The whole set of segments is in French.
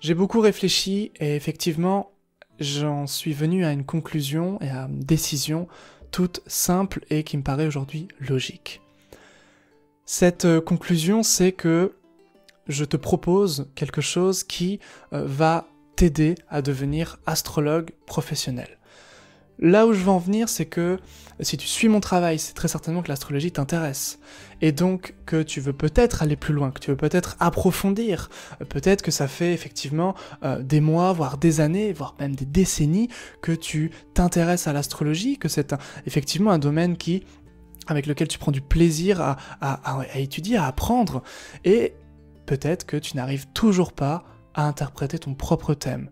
J'ai beaucoup réfléchi et effectivement, j'en suis venu à une conclusion et à une décision toute simple et qui me paraît aujourd'hui logique. Cette conclusion, c'est que je te propose quelque chose qui va t'aider à devenir astrologue professionnel. Là où je veux en venir, c'est que si tu suis mon travail, c'est très certainement que l'astrologie t'intéresse. Et donc que tu veux peut-être aller plus loin, que tu veux peut-être approfondir. Peut-être que ça fait effectivement des mois, voire des années, voire même des décennies que tu t'intéresses à l'astrologie, que c'est effectivement un domaine avec lequel tu prends du plaisir à étudier, à apprendre. Et peut-être que tu n'arrives toujours pas à interpréter ton propre thème.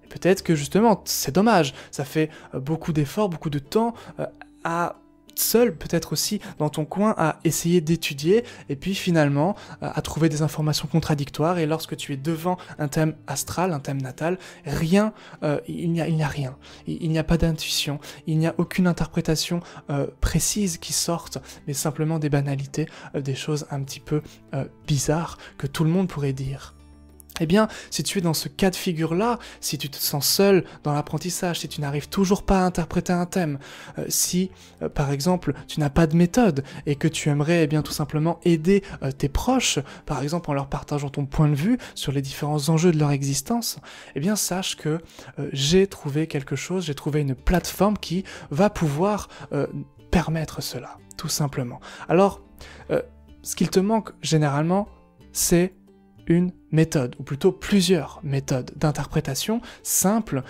Peut-être que justement, c'est dommage, ça fait beaucoup d'efforts, beaucoup de temps à seul, peut-être aussi dans ton coin, à essayer d'étudier et puis finalement à trouver des informations contradictoires et lorsque tu es devant un thème astral, un thème natal, il n'y a rien, il n'y a pas d'intuition, il n'y a aucune interprétation précise qui sorte, mais simplement des banalités, des choses un petit peu bizarres que tout le monde pourrait dire. Eh bien, si tu es dans ce cas de figure-là, si tu te sens seul dans l'apprentissage, si tu n'arrives toujours pas à interpréter un thème, si, par exemple, tu n'as pas de méthode et que tu aimerais bien tout simplement aider tes proches, par exemple en leur partageant ton point de vue sur les différents enjeux de leur existence, eh bien sache que j'ai trouvé quelque chose, j'ai trouvé une plateforme qui va pouvoir permettre cela, tout simplement. Alors, ce qu'il te manque généralement, c'est une méthode, ou plutôt plusieurs méthodes d'interprétation simples,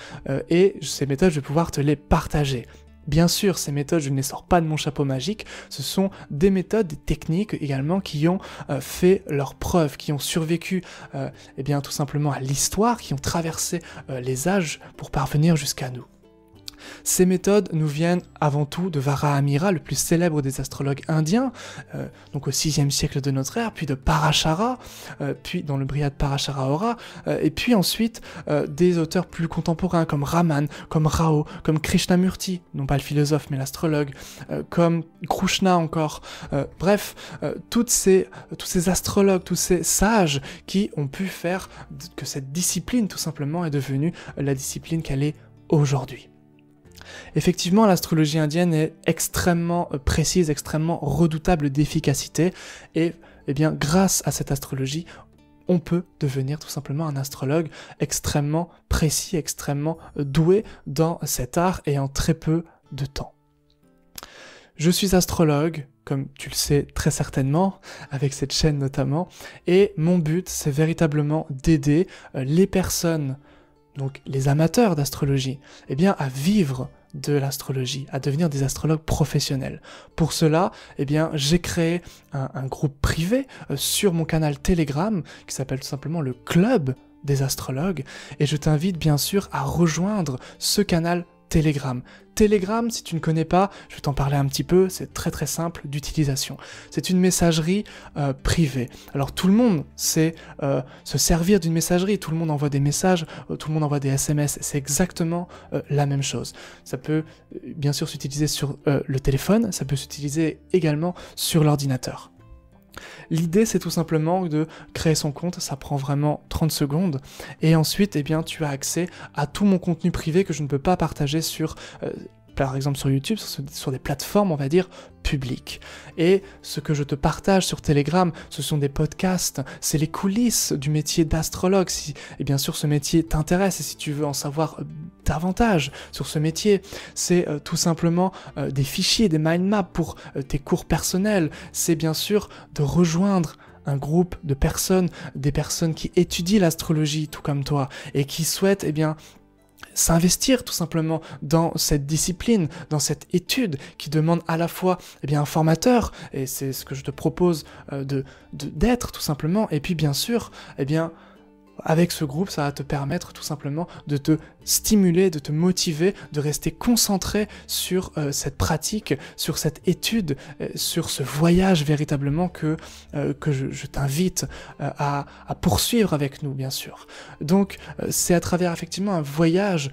et ces méthodes, je vais pouvoir te les partager. Bien sûr, ces méthodes, je ne les sors pas de mon chapeau magique, ce sont des méthodes, des techniques également qui ont fait leurs preuves, qui ont survécu eh bien, tout simplement à l'histoire, qui ont traversé les âges pour parvenir jusqu'à nous. Ces méthodes nous viennent avant tout de Varahamihira, le plus célèbre des astrologues indiens, donc au 6e siècle de notre ère, puis de Parashara, puis dans le Brihad Parashara-Hora, et puis ensuite des auteurs plus contemporains comme Raman, comme Rao, comme Krishnamurti, non pas le philosophe mais l'astrologue, comme Krushna encore, bref, tous ces astrologues, tous ces sages qui ont pu faire que cette discipline tout simplement est devenue la discipline qu'elle est aujourd'hui. Effectivement, l'astrologie indienne est extrêmement précise, extrêmement redoutable d'efficacité, et eh bien, grâce à cette astrologie, on peut devenir tout simplement un astrologue extrêmement précis, extrêmement doué dans cet art et en très peu de temps. Je suis astrologue, comme tu le sais très certainement, avec cette chaîne notamment, et mon but, c'est véritablement d'aider les personnes, donc les amateurs d'astrologie, eh bien, à vivre de l'astrologie, à devenir des astrologues professionnels. Pour cela, eh bien, j'ai créé un groupe privé sur mon canal Telegram qui s'appelle tout simplement le Club des astrologues et je t'invite bien sûr à rejoindre ce canal Telegram. Telegram, si tu ne connais pas, je vais t'en parler un petit peu, c'est très très simple d'utilisation. C'est une messagerie privée. Alors tout le monde sait se servir d'une messagerie, tout le monde envoie des messages, tout le monde envoie des SMS, c'est exactement la même chose. Ça peut bien sûr s'utiliser sur le téléphone, ça peut s'utiliser également sur l'ordinateur. L'idée, c'est tout simplement de créer son compte, ça prend vraiment 30 secondes, et ensuite, eh bien, tu as accès à tout mon contenu privé que je ne peux pas partager sur, par exemple sur YouTube, sur des plateformes, on va dire, publiques. Et ce que je te partage sur Telegram, ce sont des podcasts, c'est les coulisses du métier d'astrologue, et bien sûr ce métier t'intéresse, et si tu veux en savoir davantage sur ce métier, c'est tout simplement des fichiers, des mind maps pour tes cours personnels, c'est bien sûr de rejoindre un groupe de personnes, des personnes qui étudient l'astrologie tout comme toi, et qui souhaitent, eh bien, s'investir tout simplement dans cette discipline, dans cette étude qui demande à la fois eh bien, un formateur, et c'est ce que je te propose d'être tout simplement, et puis bien sûr, eh bien, avec ce groupe, ça va te permettre tout simplement de te stimuler, de te motiver, de rester concentré sur cette pratique, sur cette étude, sur ce voyage véritablement que je t'invite à poursuivre avec nous, bien sûr. Donc, c'est à travers effectivement un voyage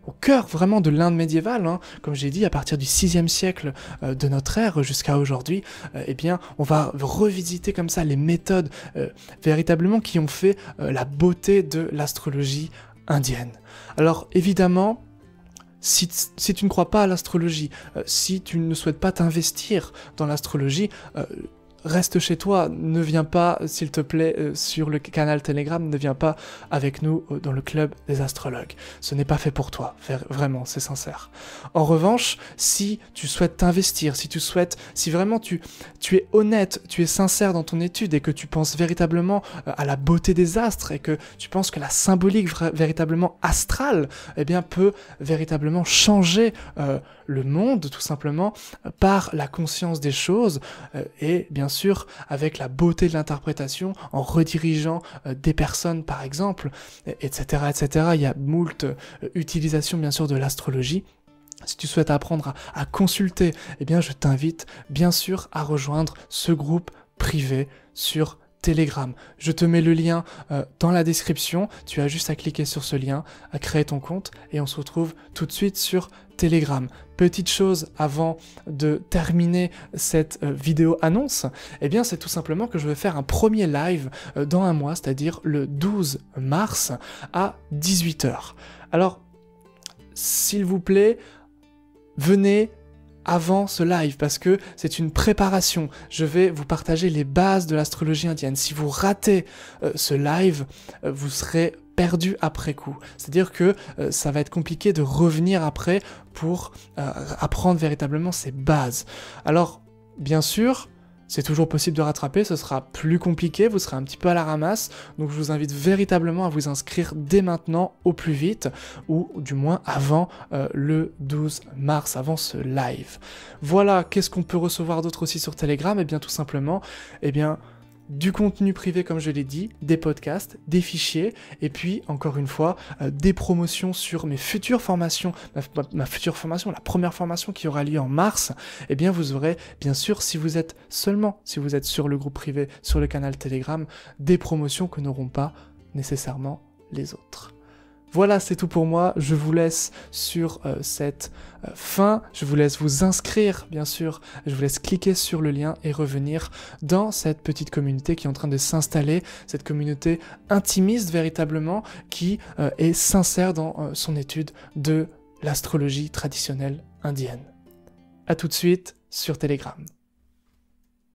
au cœur vraiment de l'Inde médiévale, hein. Comme j'ai dit, à partir du 6e siècle de notre ère jusqu'à aujourd'hui, eh bien, on va revisiter comme ça les méthodes véritablement qui ont fait la beauté de l'astrologie indienne. Alors évidemment, si tu ne crois pas à l'astrologie, si tu ne souhaites pas t'investir dans l'astrologie, reste chez toi, ne viens pas, s'il te plaît, sur le canal Telegram, ne viens pas avec nous dans le club des astrologues. Ce n'est pas fait pour toi, vraiment, c'est sincère. En revanche, si tu souhaites t'investir, si vraiment tu es honnête, tu es sincère dans ton étude et que tu penses véritablement à la beauté des astres et que tu penses que la symbolique véritablement astrale, eh bien, peut véritablement changer le monde, tout simplement, par la conscience des choses et bien sûr avec la beauté de l'interprétation, en redirigeant des personnes par exemple, etc., etc. Il y a moult utilisations bien sûr de l'astrologie. Si tu souhaites apprendre à consulter, eh bien je t'invite bien sûr à rejoindre ce groupe privé sur Telegram. Je te mets le lien dans la description, tu as juste à cliquer sur ce lien, à créer ton compte et on se retrouve tout de suite sur Telegram. Petite chose avant de terminer cette vidéo annonce, eh bien c'est tout simplement que je vais faire un premier live dans un mois, c'est-à-dire le 12 mars à 18 h. Alors, s'il vous plaît, venez avant ce live parce que c'est une préparation. Je vais vous partager les bases de l'astrologie indienne. Si vous ratez ce live, vous serez perdu après coup. C'est-à-dire que ça va être compliqué de revenir après pour apprendre véritablement ces bases. Alors, bien sûr, c'est toujours possible de rattraper, ce sera plus compliqué, vous serez un petit peu à la ramasse, donc je vous invite véritablement à vous inscrire dès maintenant au plus vite, ou du moins avant le 12 mars, avant ce live. Voilà, qu'est-ce qu'on peut recevoir d'autre aussi sur Telegram? Eh bien tout simplement, du contenu privé comme je l'ai dit, des podcasts, des fichiers, et puis encore une fois, des promotions sur mes futures formations, ma future formation, la première formation qui aura lieu en mars, eh bien vous aurez bien sûr, si vous êtes sur le groupe privé, sur le canal Telegram, des promotions que n'auront pas nécessairement les autres. Voilà, c'est tout pour moi, je vous laisse sur cette fin, je vous laisse vous inscrire, bien sûr, je vous laisse cliquer sur le lien et revenir dans cette petite communauté qui est en train de s'installer, cette communauté intimiste véritablement, qui est sincère dans son étude de l'astrologie traditionnelle indienne. À tout de suite sur Telegram.